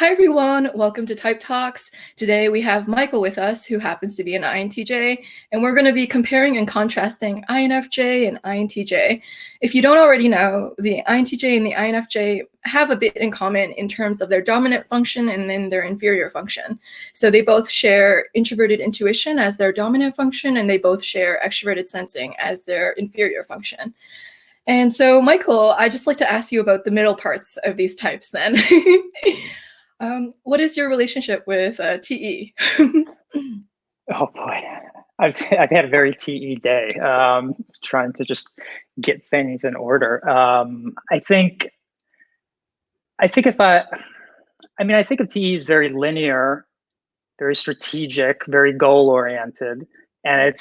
Hi everyone, welcome to Type Talks. Today we have Michael with us, who happens to be an INTJ, and we're going to be comparing and contrasting INFJ and INTJ. If you don't already know, the INTJ and the INFJ have a bit in common in terms of their dominant function and then their inferior function. So they both share introverted intuition as their dominant function, and they both share extroverted sensing as their inferior function. And so, Michael, I'd just like to ask you about the middle parts of these types then. What is your relationship with TE? Oh boy, I've had a very TE day, trying to just get things in order. I think of TE as very linear, very strategic, very goal oriented, and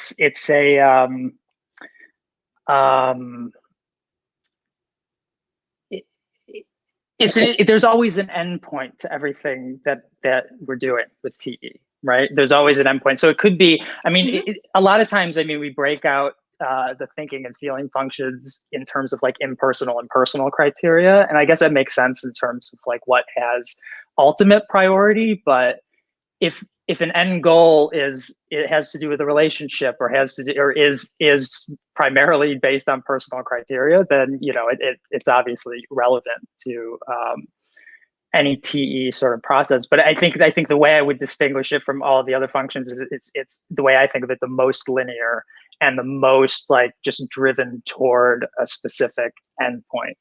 there's always an endpoint to everything that we're doing with TE, right? There's always an endpoint. So it could be, a lot of times, we break out the thinking and feeling functions in terms of like impersonal and personal criteria. And I guess that makes sense in terms of like what has ultimate priority. But if an end goal it has to do with a relationship or is primarily based on personal criteria, then it's obviously relevant to any TE sort of process. But I think the way I would distinguish it from all the other functions is it's the way I think of it, the most linear and the most like just driven toward a specific endpoint.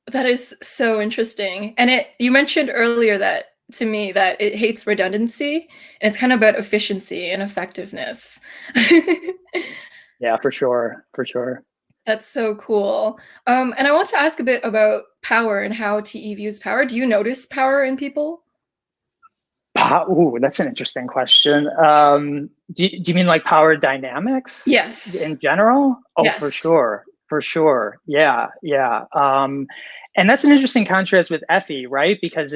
That is so interesting. And you mentioned earlier that to me that it hates redundancy, and it's kind of about efficiency and effectiveness. Yeah, for sure. That's so cool. And I want to ask a bit about power and how TE views power. Do you notice power in people? Ooh, that's an interesting question. Do you mean like power dynamics? Yes. In general? Oh, yes. For sure. Yeah. And that's an interesting contrast with Effie, right? Because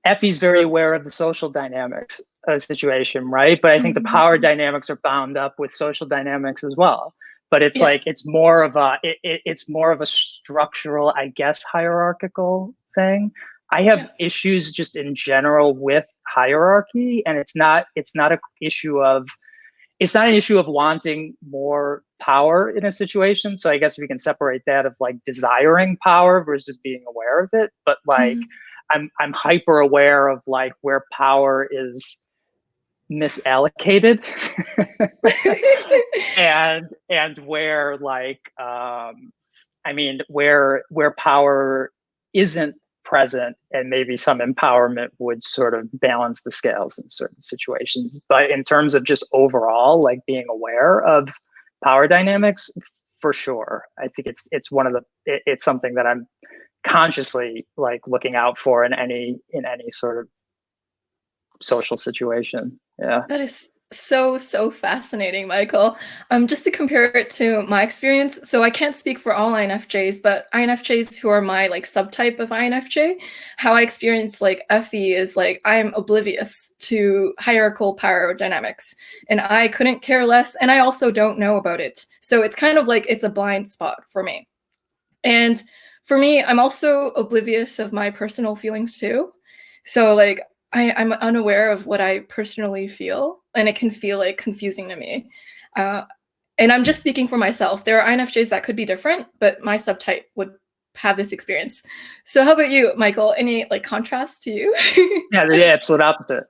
Effie's very aware of the social dynamics of the situation, right? But I think the power dynamics are bound up with social dynamics as well. But it's it's more of a structural, I guess, hierarchical thing. I have issues just in general with hierarchy, and it's not an issue of wanting more power in a situation. So I guess we can separate that of like desiring power versus being aware of it. But like I'm hyper aware of like where power is misallocated and where like where power isn't present, and maybe some empowerment would sort of balance the scales in certain situations. But in terms of just overall like being aware of power dynamics, for sure, I think it's something that I'm consciously like looking out for in any sort of social situation. Yeah, that is so fascinating, Michael. Just to compare it to my experience, so I can't speak for all INFJs, but INFJs who are my like subtype of INFJ, how I experience like Effie is like I'm oblivious to hierarchical power dynamics, and I couldn't care less, and I also don't know about it. So it's kind of like it's a blind spot for me. And for me, I'm also oblivious of my personal feelings too. So like I'm unaware of what I personally feel, and it can feel like confusing to me. And I'm just speaking for myself. There are INFJs that could be different, but my subtype would have this experience. So how about you, Michael? Any like contrast to you? Yeah, the absolute opposite.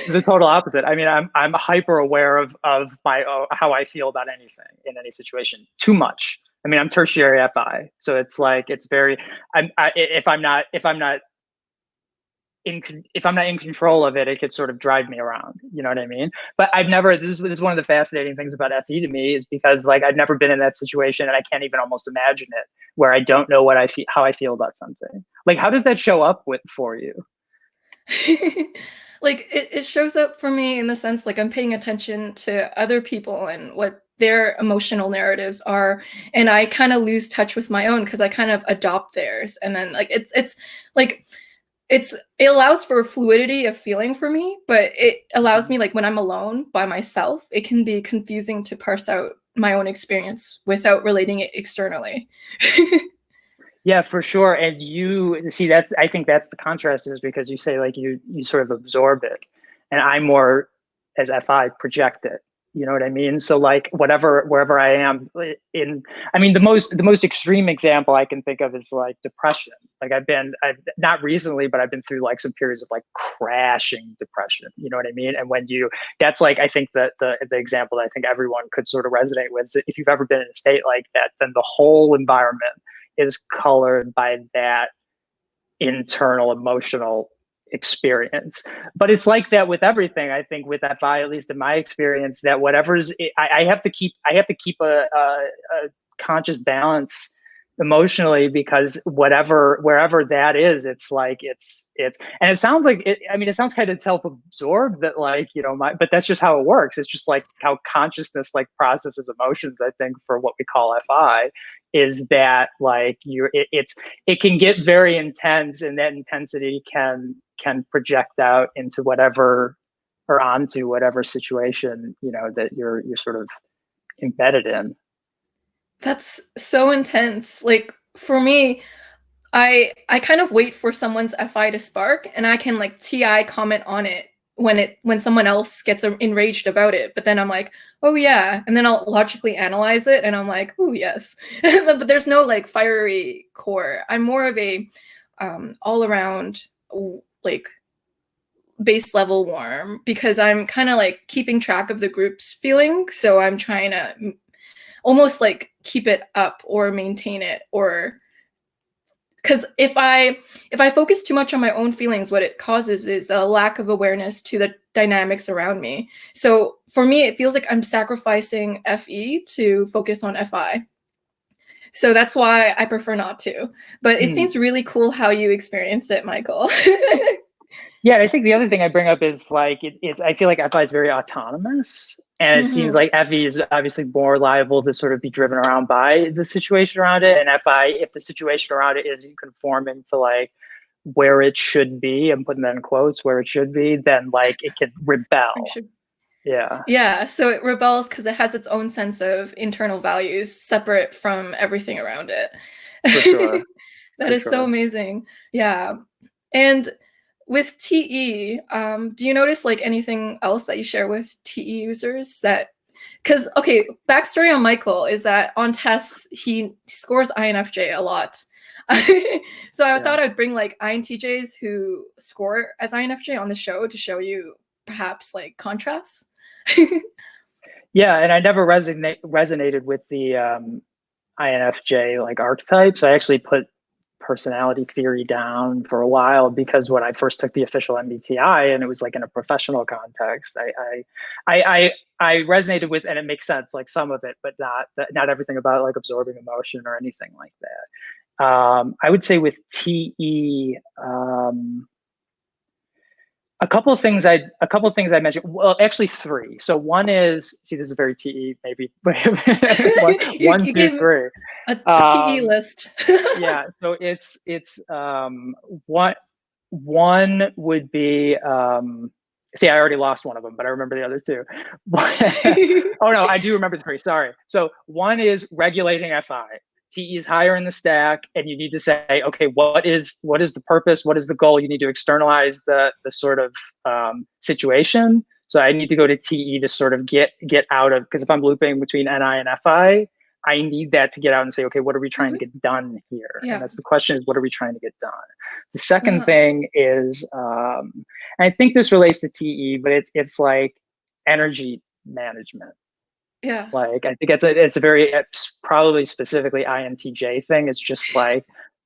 The total opposite. I mean, I'm hyper aware of my how I feel about anything in any situation. Too much. I mean, I'm tertiary FI, so it's like it's very. If I'm not in control of it, it could sort of drive me around. You know what I mean? But I've never. This is one of the fascinating things about FE to me, is because like I've never been in that situation, and I can't even almost imagine it, where I don't know how I feel about something. Like, how does that show up for you? Like it shows up for me in the sense like I'm paying attention to other people and what their emotional narratives are, and I kind of lose touch with my own because I kind of adopt theirs, and then like it's like it allows for fluidity of feeling for me, but it allows me like when I'm alone by myself, it can be confusing to parse out my own experience without relating it externally. Yeah, for sure. And you see, that's, I think that's the contrast, is because you say like you sort of absorb it, and I'm more, as FI, project it. You know what I mean? So like whatever, wherever I am in, I mean, the most extreme example I can think of is like depression. Like I've not recently, but I've been through like some periods of like crashing depression. You know what I mean? And when you, that's like, I think that the example that I think everyone could sort of resonate with is, if you've ever been in a state like that, then the whole environment is colored by that internal emotional experience. But it's like that with everything. I think with FI, at least in my experience, that whatever's, I have to keep a conscious balance emotionally, because wherever that is, it's like and it sounds like it, I mean, it sounds kind of self-absorbed, that like, you know, but that's just how it works. It's just like how consciousness like processes emotions, I think, for what we call FI, is that like it can get very intense, and that intensity can project out into whatever, or onto whatever situation, you know, that you're sort of embedded in. That's so intense. Like for me, I kind of wait for someone's FI to spark, and I can like TI comment on it when someone else gets enraged about it. But then I'm like, oh yeah, and then I'll logically analyze it, and I'm like, oh yes. But there's no like fiery core. I'm more of a all around like base level warm, because I'm kind of like keeping track of the group's feeling. So I'm trying to almost like keep it up or maintain it, or because if I focus too much on my own feelings, what it causes is a lack of awareness to the dynamics around me. So for me, it feels like I'm sacrificing FE to focus on FI. So that's why I prefer not to. But it seems really cool how you experience it, Michael. Yeah, I think the other thing I bring up is like it's, I feel like FI is very autonomous, and it seems like FE is obviously more liable to sort of be driven around by the situation around it. And FI, if the situation around it isn't conforming to like where it should be, I'm putting that in quotes, where it should be, then like it can rebel. Yeah. Yeah, so it rebels because it has its own sense of internal values separate from everything around it. For sure. That For is so sure. amazing. Yeah. And with TE, do you notice like anything else that you share with TE users that, because okay, backstory on Michael is that on tests he scores INFJ a lot. So I thought I'd bring like INTJs who score as INFJ on the show to show you perhaps like contrasts. Yeah, and I never resonated with the INFJ like archetypes. I actually put personality theory down for a while, because when I first took the official MBTI, and it was like in a professional context, I resonated with, and it makes sense, like some of it, but not everything about like absorbing emotion or anything like that. I would say with TE, a couple of things I mentioned. Well, actually three. So one is, see, this is very TE, maybe. one, You two, give three. a TE list. Yeah. So it's one would be, see, I already lost one of them, but I remember the other two. Oh no, I do remember three. Sorry. So one is regulating FI. TE is higher in the stack, and you need to say, okay, what is the purpose? What is the goal? You need to externalize the sort of situation. So I need to go to TE to sort of get out of, because if I'm looping between NI and FI, I need that to get out and say, okay, what are we trying to get done here? Yeah. And that's the question, is what are we trying to get done? The second thing is, and I think this relates to TE, but it's like energy management. Yeah. Like, I think it's probably specifically INTJ thing. It's just like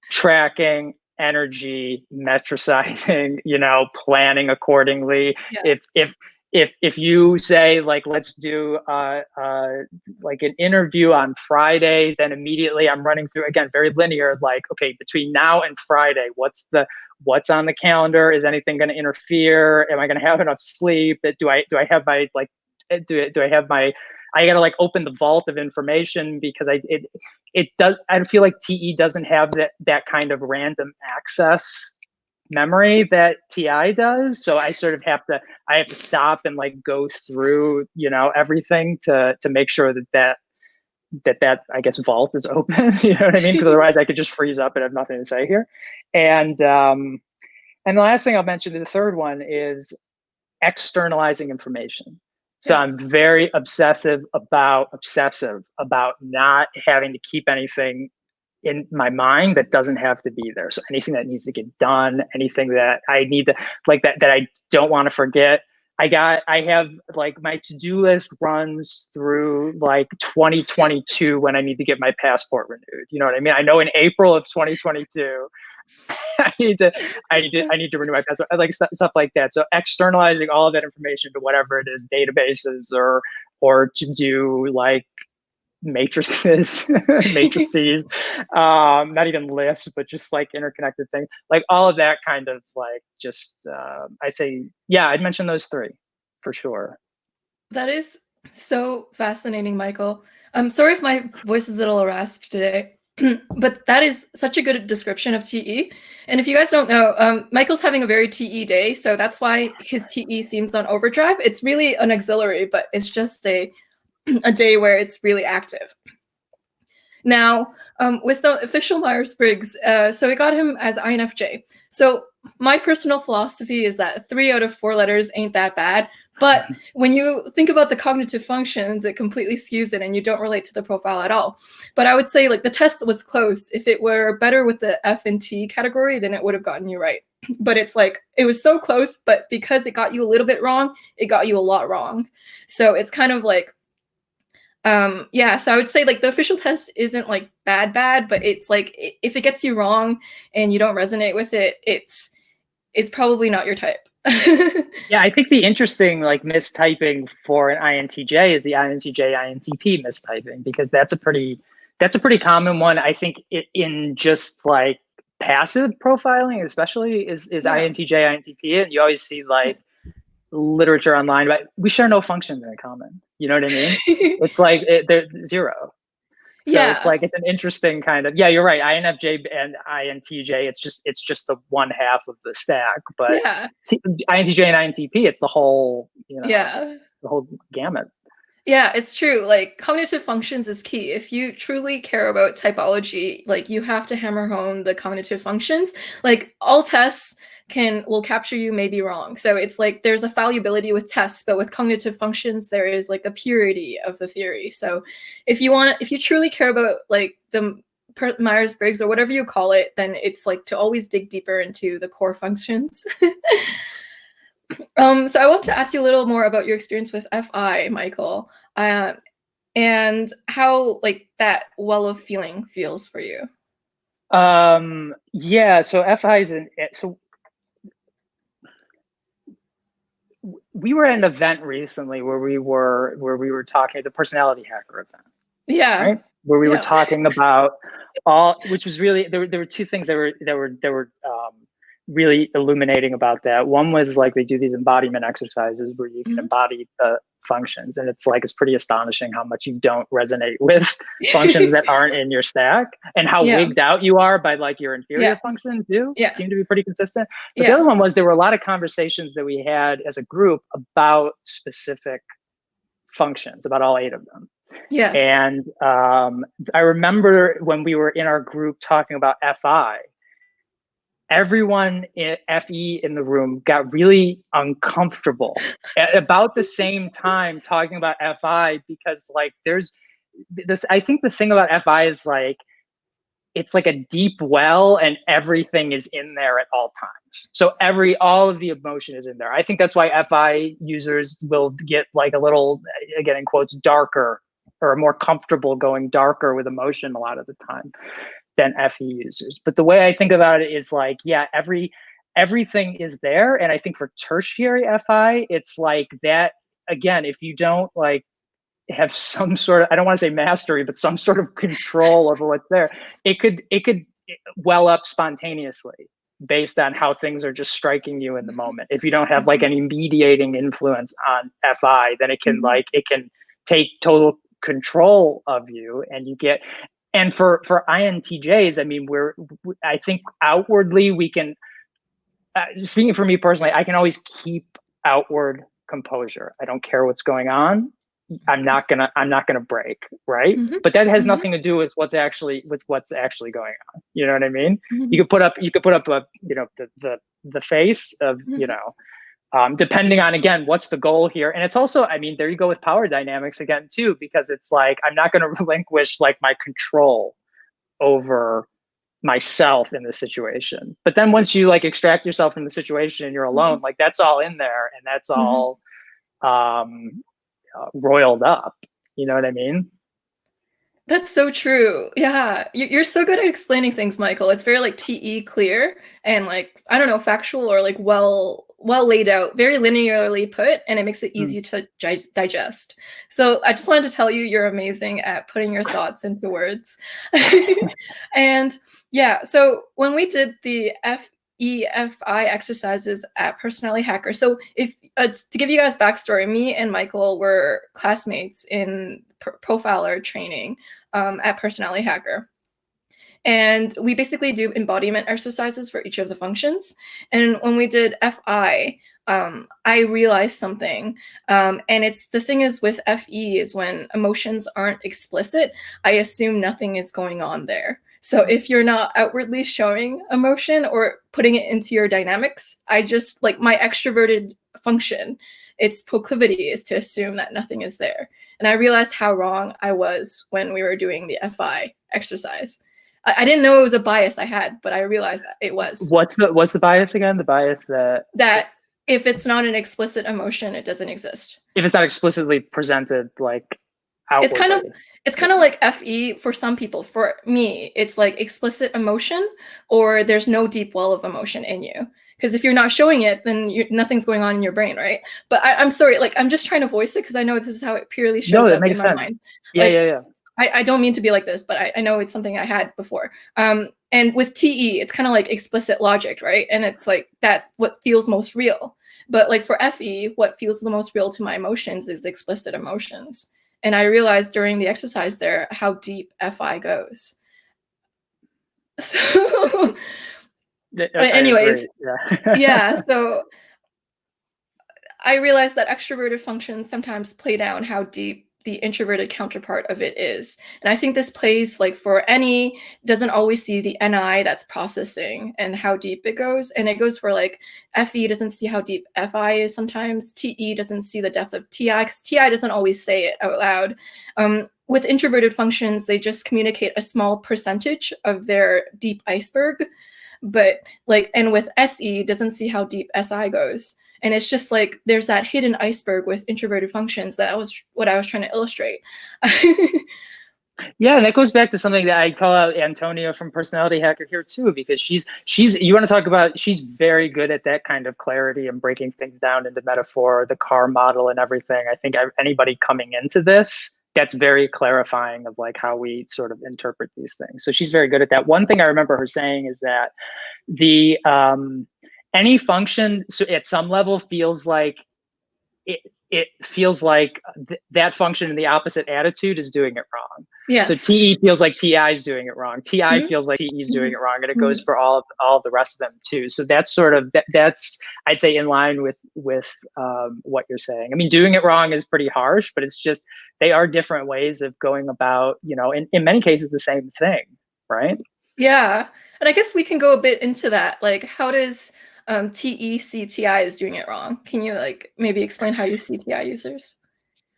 tracking energy, metricizing, you know, planning accordingly. Yeah. If you say like, let's do like an interview on Friday, then immediately I'm running through, again, very linear, like, okay, between now and Friday, what's on the calendar? Is anything going to interfere? Am I going to have enough sleep? Do I have my like, do I have my, I gotta like open the vault of information, because I feel like TE doesn't have that kind of random access memory that TI does. So I sort of have to stop and like go through, you know, everything to make sure that that I guess vault is open. You know what I mean? Because otherwise I could just freeze up and have nothing to say here. And the last thing I'll mention, the third one, is externalizing information. So I'm very obsessive about not having to keep anything in my mind that doesn't have to be there. So anything that needs to get done, anything that I need to like that I don't want to forget. I have like my to-do list runs through like 2022 when I need to get my passport renewed. You know what I mean? I know in April of 2022 I need to renew my passport, like stuff like that. So externalizing all of that information to whatever it is, databases or to do like matrices, not even lists, but just like interconnected things, like all of that kind of like just I say, yeah, I'd mention those three for sure. That is so fascinating, Michael. I'm sorry if my voice is a little rasped today. But that is such a good description of TE. And if you guys don't know, Michael's having a very TE day, so that's why his TE seems on overdrive. It's really an auxiliary, but it's just a day where it's really active. Now, with the official Myers-Briggs, so we got him as INFJ. So my personal philosophy is that 3 out of 4 letters ain't that bad. But when you think about the cognitive functions, it completely skews it and you don't relate to the profile at all. But I would say like the test was close. If it were better with the F and T category, then it would have gotten you right. But it's like, it was so close, but because it got you a little bit wrong, it got you a lot wrong. So it's kind of like, yeah, so I would say like the official test isn't like bad, but it's like if it gets you wrong and you don't resonate with it, it's probably not your type. Yeah, I think the interesting like mistyping for an INTJ is the INTJ INTP mistyping, because that's a pretty common one. I think in just like passive profiling, especially is INTJ INTP, and you always see like literature online, but we share no functions in common. You know what I mean? It's like they're zero. So it's like, it's an interesting kind of, yeah, you're right. INFJ and INTJ, it's just the one half of the stack, but INTJ and INTP, it's the whole, the whole gamut. Yeah, it's true. Like cognitive functions is key. If you truly care about typology, like you have to hammer home the cognitive functions. Like all tests will capture you may be wrong. So it's like there's a fallibility with tests, but with cognitive functions, there is like a purity of the theory. So if you truly care about like the Myers-Briggs or whatever you call it, then it's like to always dig deeper into the core functions. So I want to ask you a little more about your experience with FI, Michael, and how like that well of feeling feels for you. Yeah, so FI is so we were at an event recently where we were talking, the personality hacker event. Yeah. Right? Where we were talking about which was really, there were two things that were really illuminating about that. One was like they do these embodiment exercises where you can embody the functions, and it's pretty astonishing how much you don't resonate with functions that aren't in your stack, and how wigged out you are by like your inferior functions do seem to be pretty consistent. But the other one was there were a lot of conversations that we had as a group about specific functions, about all 8 of them. Yes. And I remember when we were in our group talking about FI, everyone in FE in the room got really uncomfortable at about the same time talking about FI, because like there's this, I think the thing about FI is like, it's like a deep well and everything is in there at all times. So all of the emotion is in there. I think that's why FI users will get like a little, again, in quotes, darker, or more comfortable going darker with emotion a lot of the time than FE users. But the way I think about it is like, yeah, everything is there. And I think for tertiary FI, it's like that, again, if you don't like have some sort of, I don't want to say mastery, but some sort of control over what's there, it could well up spontaneously based on how things are just striking you in the moment. If you don't have like any mediating influence on FI, then it can take total control of you, and you get. And for INTJs, I mean, I think outwardly we can, speaking for me personally, I can always keep outward composure. I don't care what's going on. I'm not gonna break, right? Mhm. But that has Mhm. nothing to do with what's actually going on. You know what I mean? Mhm. You could put up a, the face of, Mhm. depending on, again, what's the goal here. And it's also, I mean, there you go with power dynamics again too, because it's like I'm not going to relinquish like my control over myself in this situation. But then once you like extract yourself from the situation and you're alone, Mhm. like that's all in there and that's Mhm. all roiled up. You know what I mean? That's so true. Yeah, you're so good at explaining things, Michael. It's very like TE clear and like I don't know, factual or like well laid out, very linearly put, and it makes it Mm. easy to digest. So I just wanted to tell you you're amazing at putting your thoughts into words. And yeah, so when we did the FEFI exercises at Personality Hacker, so if to give you guys backstory, me and Michael were classmates in profiler training at Personality Hacker. And we basically do embodiment exercises for each of the functions. And when we did FI, I realized something. And it's the thing is with FE is when emotions aren't explicit, I assume nothing is going on there. So if you're not outwardly showing emotion or putting it into your dynamics, I just like my extroverted function, its proclivity is to assume that nothing is there. And I realized how wrong I was when we were doing the FI exercise. I didn't know it was a bias I had, but I realized that it was. What's the bias again? The bias that That if it's not an explicit emotion, it doesn't exist. if it's not explicitly presented like It's kind of outwardly. it's kind of like FE for some people. For me, it's like explicit emotion or there's no deep well of emotion in you. Because if you're not showing it, then nothing's going on in your brain, right? But I'm sorry, like I'm just trying to voice it because I know this is how it purely No, shows that up in makes my sense. mind. Yeah, Like yeah, yeah. I don't mean to be like this, but I know it's something I had before. And with TE, it's kind of like explicit logic, right? And it's like that's what feels most real. But like for FE, what feels the most real to my emotions is explicit emotions. And I realized during the exercise there how deep FI goes. So, I agree. anyways, Yeah. yeah. So I realized that extroverted functions sometimes play down how deep the introverted counterpart of it is. And I think this plays like for any doesn't always see the NI that's processing and how deep it goes. And it goes for like FE doesn't see how deep FI is sometimes. TE doesn't see the depth of TI because TI doesn't always say it out loud. With introverted functions, they just communicate a small percentage of their deep iceberg. But like, and with SE doesn't see how deep SI goes. And it's just like there's that hidden iceberg with introverted functions that was what I was trying to illustrate. Yeah, and that goes back to something that I call out Antonia from Personality Hacker here too, because she's you want to talk about she's very good at that kind of clarity and breaking things down into metaphor, the car model and everything. I think anybody coming into this gets very clarifying of like how we sort of interpret these things. So she's very good at that. One thing I remember her saying is that the any function at some level feels like it feels like that function in the opposite attitude is doing it wrong. So Yes. TE feels like TI is doing it wrong. TI Mhm. feels like TE is doing Mhm. it wrong, and it goes Mhm. for all of the rest of them too. So that's sort of that's I'd say in line with what you're saying. I mean, doing it wrong is pretty harsh, but it's just they are different ways of going about, in many cases the same thing, right? Yeah. And I guess we can go a bit into that. Like, how does TECTI is doing it wrong? Can you like maybe explain how you see TI users?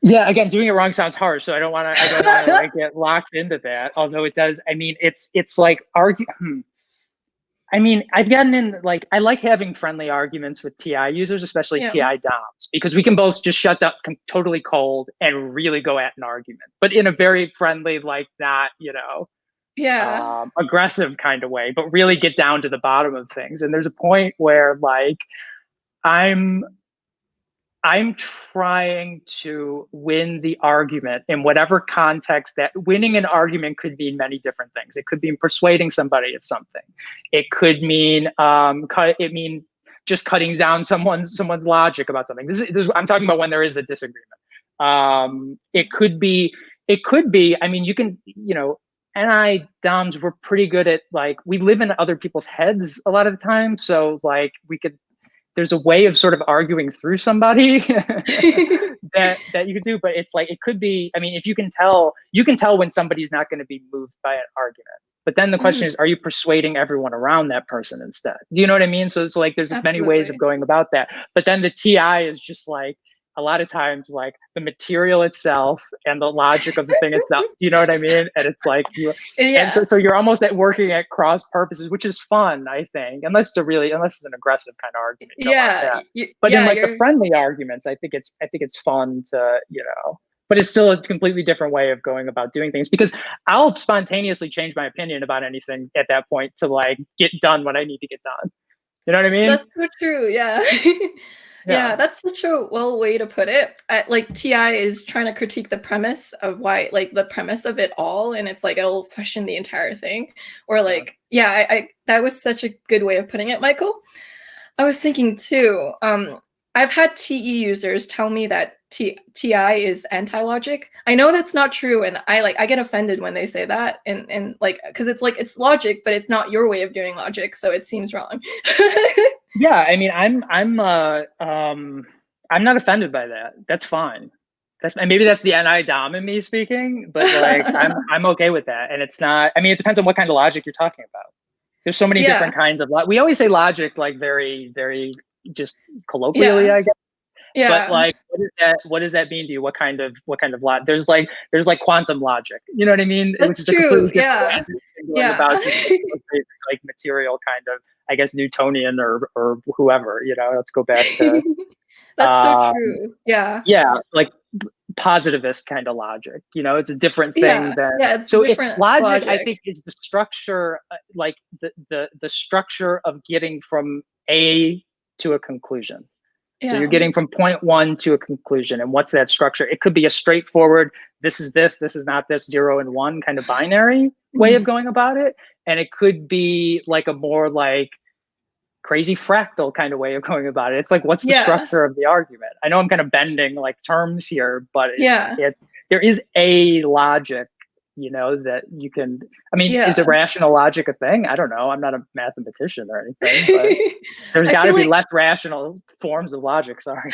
Yeah, again, doing it wrong sounds harsh, so I don't want to like get locked into that. Although it does, I mean, it's like argue. I mean, I've gotten in like I like having friendly arguments with TI users, especially Yeah. TI DOMs, because we can both just shut up totally cold and really go at an argument, but in a very friendly, like not Yeah. aggressive kind of way, but really get down to the bottom of things. And there's a point where like I'm I'm trying to win the argument in whatever context. That winning an argument could mean many different things. It could mean persuading somebody of something. It could mean just cutting down someone's logic about something. This I'm talking about when there is a disagreement. It could be. I mean, you can NI DOMs we're pretty good at like we live in other people's heads a lot of the time. So like there's a way of sort of arguing through somebody that you could do, but it's like, it could be, I mean, if you can tell when somebody's not going to be moved by an argument. But then the question is, are you persuading everyone around that person instead? Do you know what I mean? So it's like, there's many ways of going about that. But then the TI is just like, a lot of times, like the material itself and the logic of the thing itself. Do you know what I mean? And it's like, and so you're almost working at cross purposes, which is fun, I think, unless it's an aggressive kind of argument. But in like the friendly arguments, I think it's fun to, but it's still a completely different way of going about doing things, because I'll spontaneously change my opinion about anything at that point to like get done what I need to get done. You know what I mean? That's so true. Yeah. Yeah, that's such a way to put it. Like TI is trying to critique the premise of why, like the premise of it all, and it's like it'll question the entire thing. Or like, I that was such a good way of putting it, Michael. I was thinking too. I've had TE users tell me that TI is anti-logic. I know that's not true, and I get offended when they say that, and like, because it's like, it's logic, but it's not your way of doing logic, so it seems wrong. Yeah, I mean, I'm not offended by that. That's fine. And maybe that's the NI-DOM in me speaking, but like I'm okay with that. And it's not. I mean, it depends on what kind of logic you're talking about. There's so many different kinds of we always say logic like very, very just colloquially, I guess. Yeah. But like, what does that mean to you? What kind of logic? There's like quantum logic. You know what I mean? That's true. Yeah. About just like material kind of, I guess, Newtonian or whoever. Let's go back to. That's so true. Yeah. Yeah, like positivist kind of logic. It's a different thing than. It's different logic, I think, is the structure, like the structure of getting from A to a conclusion. So you're getting from point one to a conclusion. And what's that structure? It could be a straightforward, this is not this, 0 and 1 kind of binary way of going about it. And it could be like a more like crazy fractal kind of way of going about it. It's like, what's the structure of the argument? I know I'm kind of bending like terms here, but there is a logic, that you can, I mean, is irrational logic a thing? I don't know. I'm not a mathematician or anything, but there's got to be less rational forms of logic. Sorry.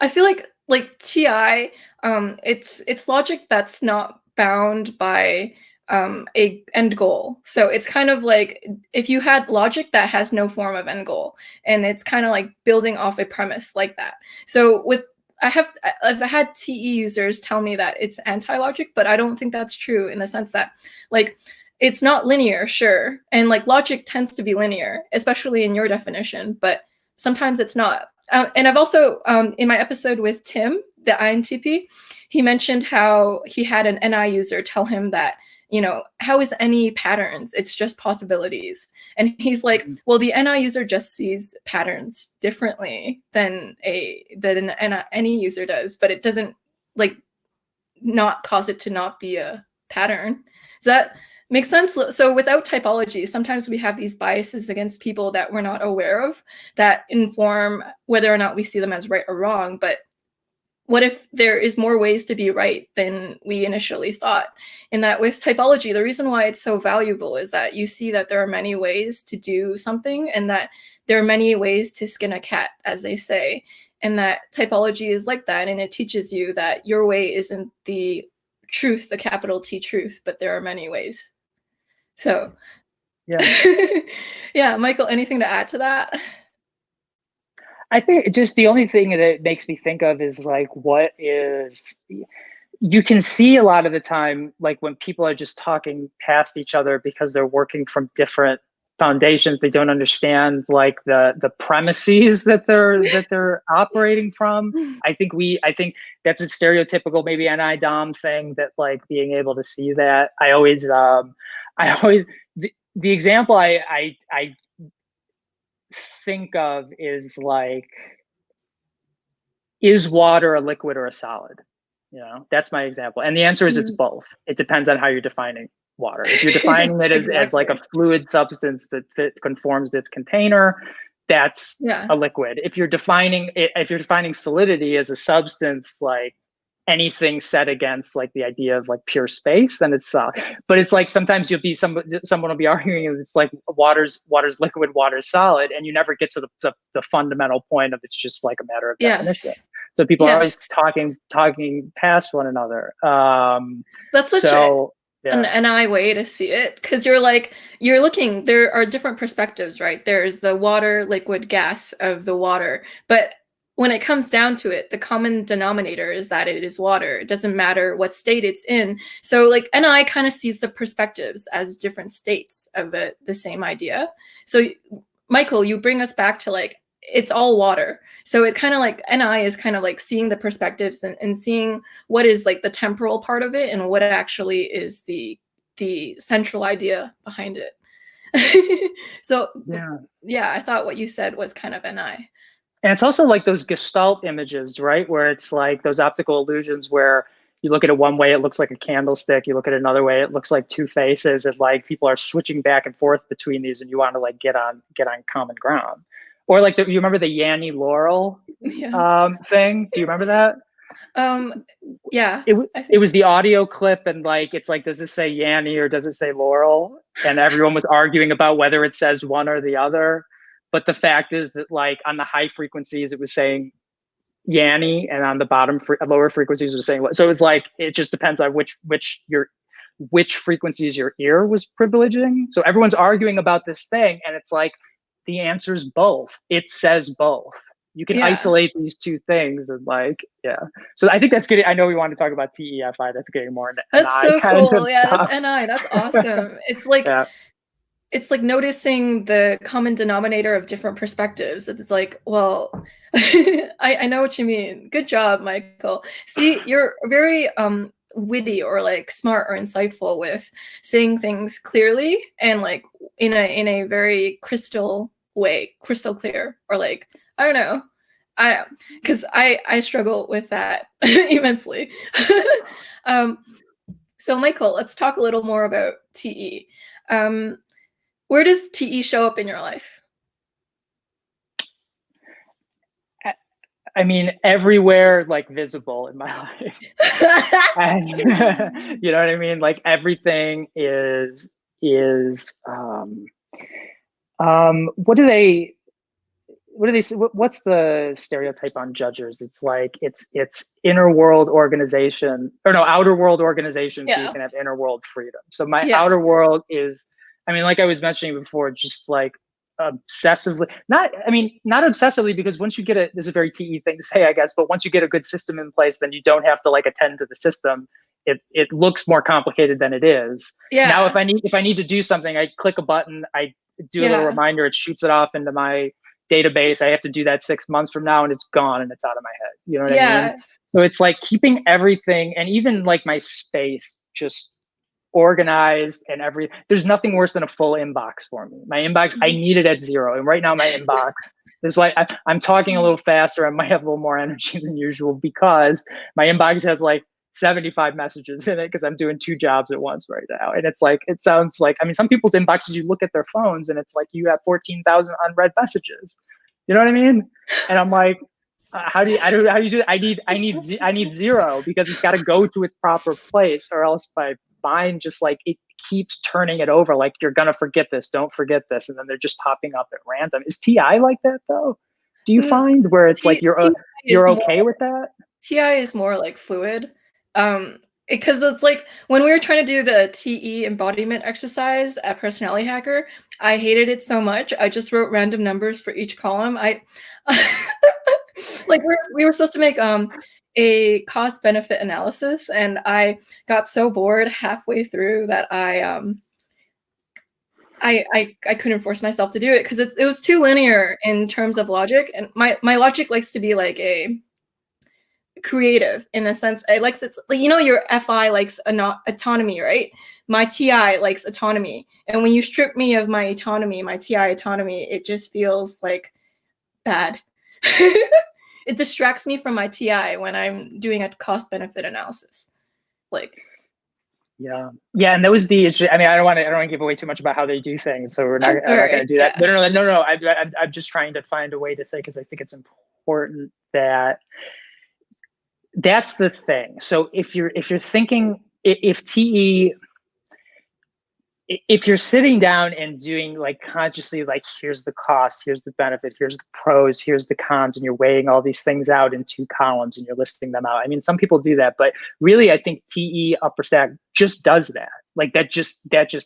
I feel like TI, it's logic that's not bound by a end goal. So it's kind of like if you had logic that has no form of end goal, and it's kind of like building off a premise like that. So I've had TE users tell me that it's anti-logic, but I don't think that's true, in the sense that like it's not linear, sure. And like logic tends to be linear, especially in your definition, but sometimes it's not. And I've also, in my episode with Tim, the INTP, he mentioned how he had an NI user tell him that, how is any patterns? It's just possibilities. And he's like, well, the NI user just sees patterns differently than any user does, but it doesn't like not cause it to not be a pattern. Does that make sense? So without typology, sometimes we have these biases against people that we're not aware of that inform whether or not we see them as right or wrong. But what if there is more ways to be right than we initially thought? In that with typology, the reason why it's so valuable is that you see that there are many ways to do something, and that there are many ways to skin a cat, as they say. And that typology is like that, and it teaches you that your way isn't the truth, the capital T truth, but there are many ways. So, yeah, Michael, anything to add to that? I think just the only thing that it makes me think of is like, you can see a lot of the time, like when people are just talking past each other because they're working from different foundations, they don't understand like the premises that they're operating from. I think that's a stereotypical maybe NI-DOM thing, that like being able to see that. The example I think of is like, is water a liquid or a solid? That's my example. And the answer is it's both. It depends on how you're defining water. If you're defining it as like a fluid substance that conforms to its container, that's a liquid. If you're defining solidity as a substance, like anything set against like the idea of like pure space, then it's but it's like sometimes you'll be someone will be arguing and it's like water's liquid, water's solid, and you never get to the fundamental point of it's just like a matter of definition. Yes. So people are always Yes. talking past one another. That's such an NI way to see it, because you're looking, there are different perspectives, right? There's the water, liquid, gas of the water, but when it comes down to it, the common denominator is that it is water. It doesn't matter what state it's in. So like NI kind of sees the perspectives as different states of the same idea. So Michael, you bring us back to like, it's all water. So it kind of like NI is kind of like seeing the perspectives and seeing what is like the temporal part of it and what actually is the central idea behind it. So yeah, I thought what you said was kind of NI. And it's also like those gestalt images, right? Where it's like those optical illusions where you look at it one way, it looks like a candlestick. You look at it another way, it looks like two faces. And like people are switching back and forth between these, and you want to like get on common ground. Or like you remember the Yanny Laurel thing? Do you remember that? Yeah. It was the audio clip, and like it's like, does it say Yanny or does it say Laurel? And everyone was arguing about whether it says one or the other. But the fact is that like on the high frequencies, it was saying Yanny, and on the lower frequencies, it was saying what. So it was like, it just depends on which frequencies your ear was privileging. So everyone's arguing about this thing, and it's like the answer is both. It says both. You can isolate these two things, and like So I think that's good. I know we want to talk about TEFI. That's getting more into that's NI so kind cool. of Yeah, stuff. that's NI. That's awesome. It's like it's like noticing the common denominator of different perspectives. It's like, well, I know what you mean. Good job, Michael. See, you're very witty or like smart or insightful with saying things clearly and like in a very crystal clear, or like, I don't know. Because I struggle with that immensely. So Michael, let's talk a little more about TE. Where does TE show up in your life? I mean, everywhere, like visible in my life. And, you know what I mean? Like everything is what do they say? What's the stereotype on judges? It's like it's inner world organization, or no, outer world organization, so you can have inner world freedom. So my outer world is, I mean, like I was mentioning before, just like obsessively, not obsessively, because once you get this is a very TE thing to say, I guess, but once you get a good system in place, then you don't have to like attend to the system. It looks more complicated than it is. Now, if I need to do something, I click a button, I do a little reminder, it shoots it off into my database. I have to do that 6 months from now, and it's gone and it's out of my head. You know what I mean? So it's like keeping everything, and even like my space, just organized and there's nothing worse than a full inbox for me. My inbox, I need it at 0. And right now my inbox, this is why I'm talking a little faster. I might have a little more energy than usual, because my inbox has like 75 messages in it, because I'm doing 2 jobs at once right now. And it's like, it sounds like, I mean, some people's inboxes, you look at their phones and it's like you have 14,000 unread messages. You know what I mean? And I'm like, how do you do it? I need 0, because it's got to go to its proper place, or else my mind just like, it keeps turning it over. Like, you're gonna forget this, don't forget this, and then they're just popping up at random. Is TI like that though? Do you find where it's like you're okay with that? TI is more like fluid, because it's like when we were trying to do the TE embodiment exercise at Personality Hacker, I hated it so much. I just wrote random numbers for each column. Like we were supposed to make a cost benefit analysis, and I got so bored halfway through that I couldn't force myself to do it, because it was too linear in terms of logic, and my logic likes to be like a creative, in the sense it likes, it's like, you know, your FI likes autonomy, right? My TI likes autonomy, and when you strip me of my autonomy, my TI autonomy, it just feels like bad. It distracts me from my TI when I'm doing a cost benefit analysis. Like, yeah, and that was the. I mean, I don't want to give away too much about how they do things, so I'm not going to do that. Yeah. No. I'm just trying to find a way to say, because I think it's important that that's the thing. So if you're thinking, if TE, if you're sitting down and doing like consciously, like, here's the cost, here's the benefit, here's the pros, here's the cons, and you're weighing all these things out in 2 columns and you're listing them out. I mean, some people do that, but really I think TE upper stack just does that. Like that just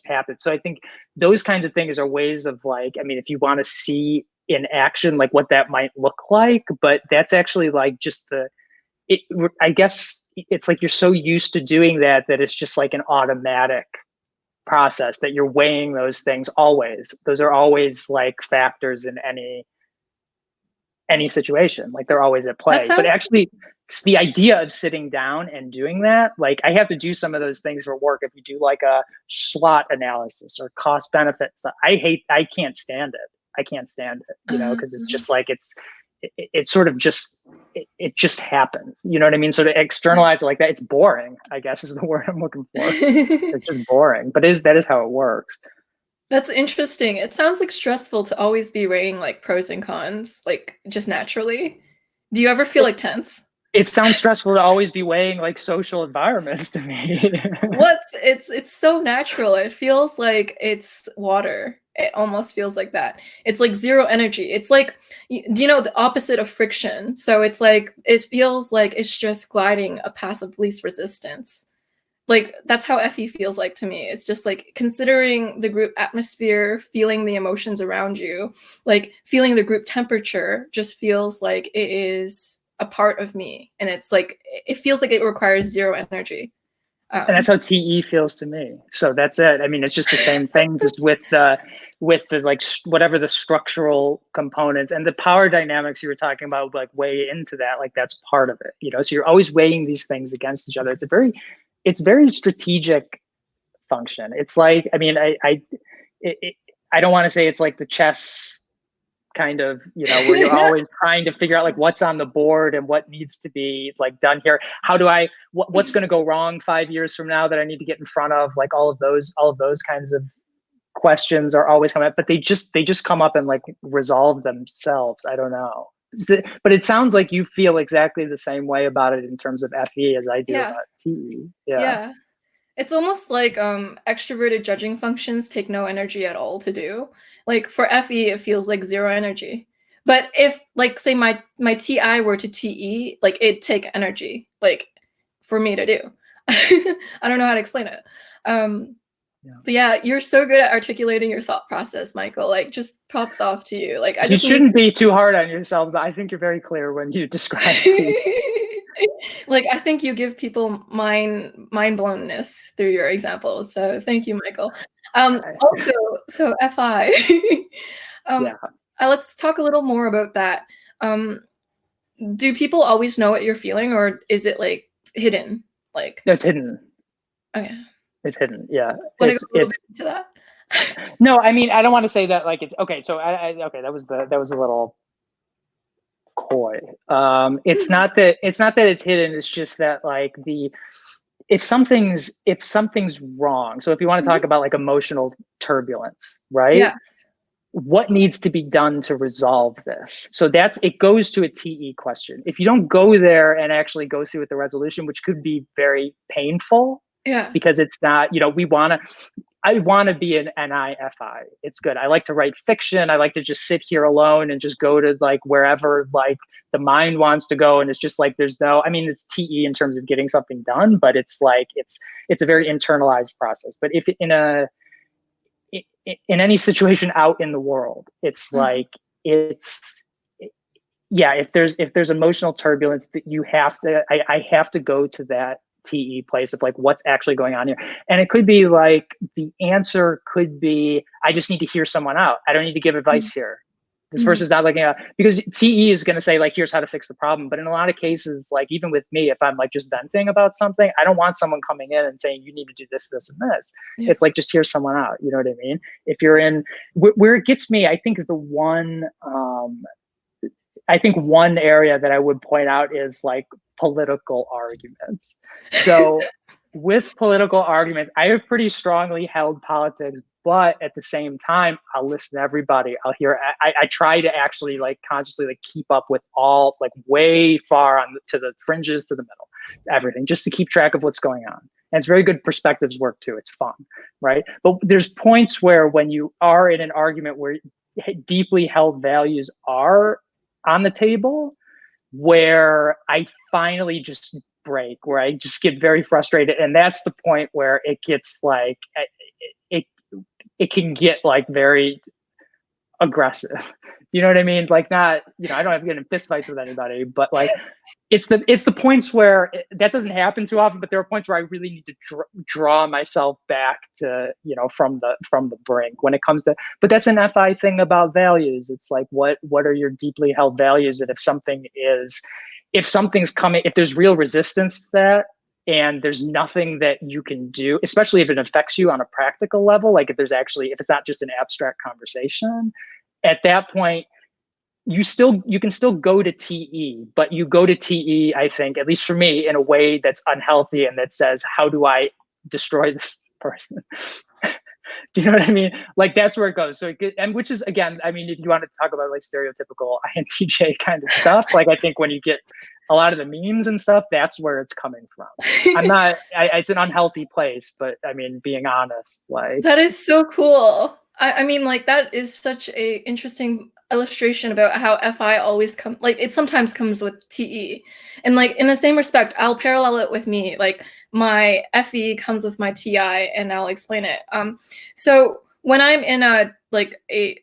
happens. So I think those kinds of things are ways of like, I mean, if you want to see in action, like what that might look like, but that's actually like just I guess it's like you're so used to doing that it's just like an automatic process that you're weighing those things always. Those are always like factors in any situation. Like they're always at play. But actually, it's the idea of sitting down and doing that. Like I have to do some of those things for work. If you do like a SWOT analysis or cost benefits, I can't stand it. I can't stand it, you know, because it's just like it sort of just it just happens. You know what I mean? So to externalize it like that, it's boring, I guess is the word I'm looking for. It's just boring, but that is how it works. That's interesting. It sounds like stressful to always be weighing like pros and cons, like just naturally. Do you ever feel like tense? It sounds stressful to always be weighing like social environments to me. It's so natural. It feels like it's water. It almost feels like that. It's like zero energy. It's like, do you know the opposite of friction? So it's like, it feels like it's just gliding a path of least resistance. Like that's how FE feels like to me. It's just like considering the group atmosphere, feeling the emotions around you, like feeling the group temperature just feels like it is a part of me. And it's like, it feels like it requires zero energy. And that's how TE feels to me. So that's it. I mean, it's just the same thing, just with the like whatever the structural components and the power dynamics you were talking about, like weigh into that. Like that's part of it, you know. So you're always weighing these things against each other. It's very strategic function. It's like, I mean, I don't want to say it's like the chess kind of, you know, where you're always trying to figure out like what's on the board and what needs to be like done here. How do what's going to go wrong 5 years from now that I need to get in front of? Like all of those kinds of questions are always coming up, but they just come up and like resolve themselves. I don't know. But it sounds like you feel exactly the same way about it in terms of FE as I do about TE. Yeah. It's almost like extroverted judging functions take no energy at all to do. Like for FE, it feels like zero energy. But if like say my TI were to TE, like it'd take energy, like for me to do. I don't know how to explain it. But yeah, you're so good at articulating your thought process, Michael. Like just props off to you. Like you shouldn't be too hard on yourself, but I think you're very clear when you describe like I think you give people mind blownness through your examples. So thank you, Michael. Also, so FI. Let's talk a little more about that. Do people always know what you're feeling, or is it like hidden? Like it's hidden. Okay. It's hidden. Yeah. Want to go a little bit into that? No, I mean, I don't want to say that like it's okay. So okay, that was a little coy. It's not that it's hidden. It's just that like if something's wrong. So if you want to talk about like emotional turbulence, right? Yeah. What needs to be done to resolve this? So it goes to a TE question. If you don't go there and actually go through with the resolution, which could be very painful, because it's not, you know, I want to be an NIFI. It's good. I like to write fiction. I like to just sit here alone and just go to like wherever like the mind wants to go. And it's just like, I mean, it's TE in terms of getting something done, but it's like, it's a very internalized process. But if in any situation out in the world, it's like, if there's emotional turbulence that you have to, I have to go to that TE place of like what's actually going on here. And it could be like the answer could be I just need to hear someone out. I don't need to give advice here. This person's not looking at, because TE is going to say like here's how to fix the problem. But in a lot of cases, like even with me, if I'm like just venting about something, I don't want someone coming in and saying you need to do this, this, and this. It's like just hear someone out. You know what I mean? If you're in where it gets me, I think one area that I would point out is like political arguments. So with political arguments, I have pretty strongly held politics, but at the same time, I'll listen to everybody. I'll hear, I try to actually like consciously like keep up with all, like way far to the fringes to the middle. everything, just to keep track of what's going on. And it's very good perspectives work too. It's fun, right? But there's points where when you are in an argument where deeply held values are on the table, where I finally just break, where I just get very frustrated. And that's the point where it gets like, it can get like very aggressive. You know what I mean? Like, not, you know, I don't have to get in fist fights with anybody, but like, it's the points where that doesn't happen too often, but there are points where I really need to draw myself back to, you know, from the brink when it comes to, but that's an FI thing about values. It's like, what are your deeply held values? And if something's coming, if there's real resistance to that, and there's nothing that you can do, especially if it affects you on a practical level, like if it's not just an abstract conversation, at that point, you can still go to TE, but you go to TE, I think, at least for me, in a way that's unhealthy and that says, how do I destroy this person? Do you know what I mean? Like, that's where it goes. So and which is, again, I mean, if you want to talk about like stereotypical INTJ kind of stuff, like I think when you get a lot of the memes and stuff, that's where it's coming from. It's an unhealthy place, but I mean, being honest, like. That is so cool. I mean, like, that is such a interesting illustration about how FI always it sometimes comes with TE. And like, in the same respect, I'll parallel it with me. Like, my FE comes with my TI, and I'll explain it. So when I'm in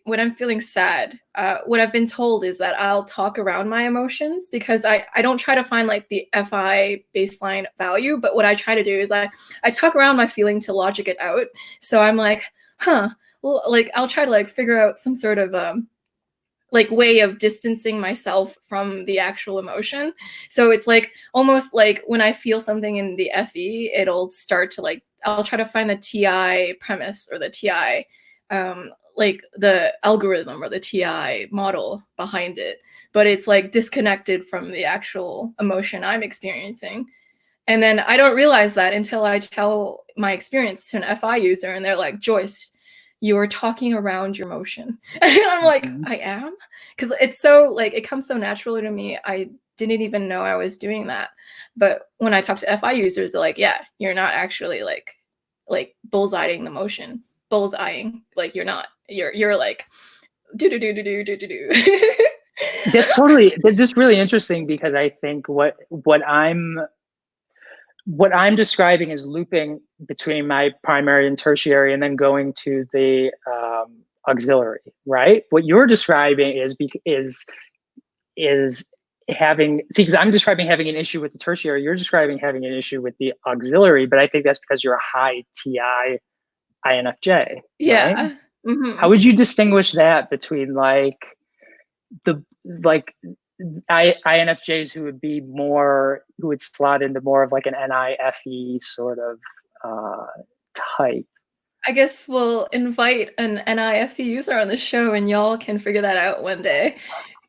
when I'm feeling sad, what I've been told is that I'll talk around my emotions, because I don't try to find like the FI baseline value, but what I try to do is I talk around my feeling to logic it out. So I'm like, well, like, I'll try to like figure out some sort of like way of distancing myself from the actual emotion. So it's like almost like when I feel something in the FE, it'll start to like, I'll try to find the TI premise or the TI like the algorithm or the TI model behind it, but it's like disconnected from the actual emotion I'm experiencing. And then I don't realize that until I tell my experience to an FI user, and they're like, Joyce, you are talking around your emotion. And I'm like, I am? Because it's so like, it comes so naturally to me. I didn't even know I was doing that. But when I talk to FI users, they're like, yeah, you're not actually like bullseyeing the motion. Bullseyeing, like, you're not. You're like, do. That's just really interesting, because I think what I'm describing is looping between my primary and tertiary, and then going to the auxiliary, right? What you're describing is having, because I'm describing having an issue with the tertiary, you're describing having an issue with the auxiliary, but I think that's because you're a high TI INFJ. Yeah. Right? Mm-hmm. How would you distinguish that between INFJs who would slot into more of like an NIFE sort of type? I guess we'll invite an NIFE user on the show, and y'all can figure that out one day.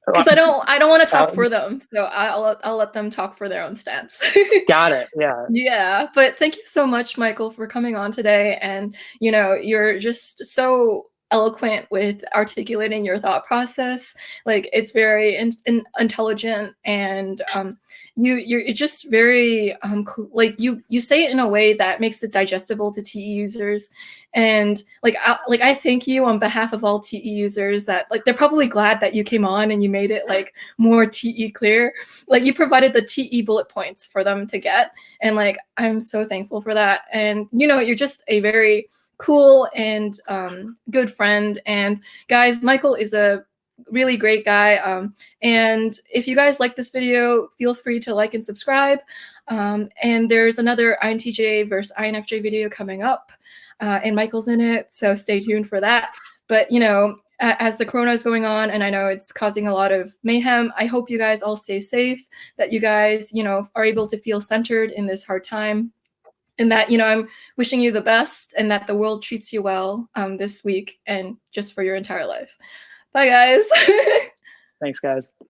Because I don't want to talk for them, so I'll let them talk for their own stats. Got it. Yeah. Yeah, but thank you so much, Michael, for coming on today. And you know, you're just so eloquent with articulating your thought process. Like, it's very intelligent, and it's just very like you say it in a way that makes it digestible to TE users. And I thank you on behalf of all TE users that like they're probably glad that you came on and you made it like more TE clear. Like, you provided the TE bullet points for them to get, and like I'm so thankful for that. And you know, you're just a very cool and good friend. And guys, Michael is a really great guy. And if you guys like this video, feel free to like and subscribe. And there's another INTJ versus INFJ video coming up. And Michael's in it, so stay tuned for that. But you know, as the corona is going on, and I know it's causing a lot of mayhem, I hope you guys all stay safe, that you guys, you know, are able to feel centered in this hard time, and that, you know, I'm wishing you the best, and that the world treats you well this week and just for your entire life. Bye, guys. Thanks, guys.